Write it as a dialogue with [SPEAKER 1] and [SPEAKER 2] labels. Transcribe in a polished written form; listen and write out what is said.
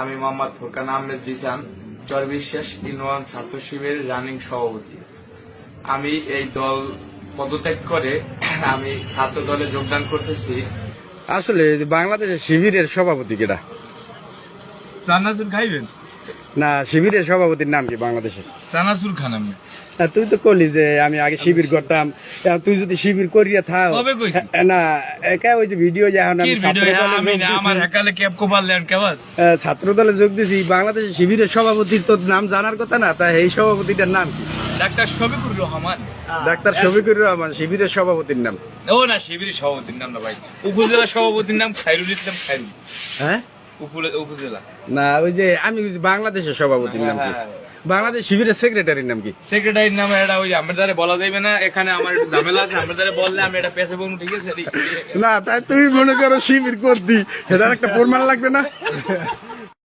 [SPEAKER 1] আমি মোহাম্মদ ফুরকান আহমেদ জিসান, চরবিশ্বাস ইউনিয়ন ছাত্র শিবিরের রানিং সভাপতি। আমি এই দল পদত্যাগ করে আমি ছাত্র দলে যোগদান করতেছি।
[SPEAKER 2] আসলে বাংলাদেশের শিবিরের সভাপতি কেডা?
[SPEAKER 3] চানাচুর খাইবেন
[SPEAKER 2] না, শিবিরের সভাপতির নাম কি বাংলাদেশে?
[SPEAKER 3] চানাচুর খান আপনি?
[SPEAKER 2] না, তুই তো করলি যে আমি আগে শিবির করতাম। এখন তুই যদি শিবির করিয়া থাক
[SPEAKER 3] কবে কইছি?
[SPEAKER 2] না, একা ওই যে ভিডিও যে এখন আমি
[SPEAKER 3] কি ভিডিও?
[SPEAKER 2] ছাত্র দলে
[SPEAKER 3] আমি
[SPEAKER 2] যোগ
[SPEAKER 3] না,
[SPEAKER 2] দিছি।
[SPEAKER 3] আমার একালে ক্যাপ কোপালেন কেবাস।
[SPEAKER 2] ছাত্র দলে যোগ দিছি, বাংলাদেশের শিবিরের সভাপতির তো নাম জানার কথা না? তা এই সভাপতিটার নাম কি?
[SPEAKER 3] ডাক্তার শফিকুর রহমান।
[SPEAKER 2] ডাক্তার শফিকুর রহমান শিবিরের সভাপতির নাম।
[SPEAKER 3] ও না, শিবিরের সভাপতির নাম না ভাই, উপজেলা সভাপতির নাম খায়রুল ইসলাম খায়রুল।
[SPEAKER 2] হ্যাঁ,
[SPEAKER 3] উপজেলা
[SPEAKER 2] না, ওই যে আমি বুঝি বাংলাদেশের সভাপতির নাম কি?
[SPEAKER 3] হ্যাঁ।
[SPEAKER 2] বাংলাদেশ শিবিরের সেক্রেটারির নাম কি?
[SPEAKER 3] সেক্রেটারির নাম এটা ওই আমার দ্বারা বলা যাবে না, এখানে আমার একটু ঝামেলা আছে, আমার দ্বারা বললে আমি এটা পেছে বলবো, ঠিক আছে?
[SPEAKER 2] না, তাই তুমি মনে করো শিবির করতি, এটার একটা প্রমাণ লাগবে না?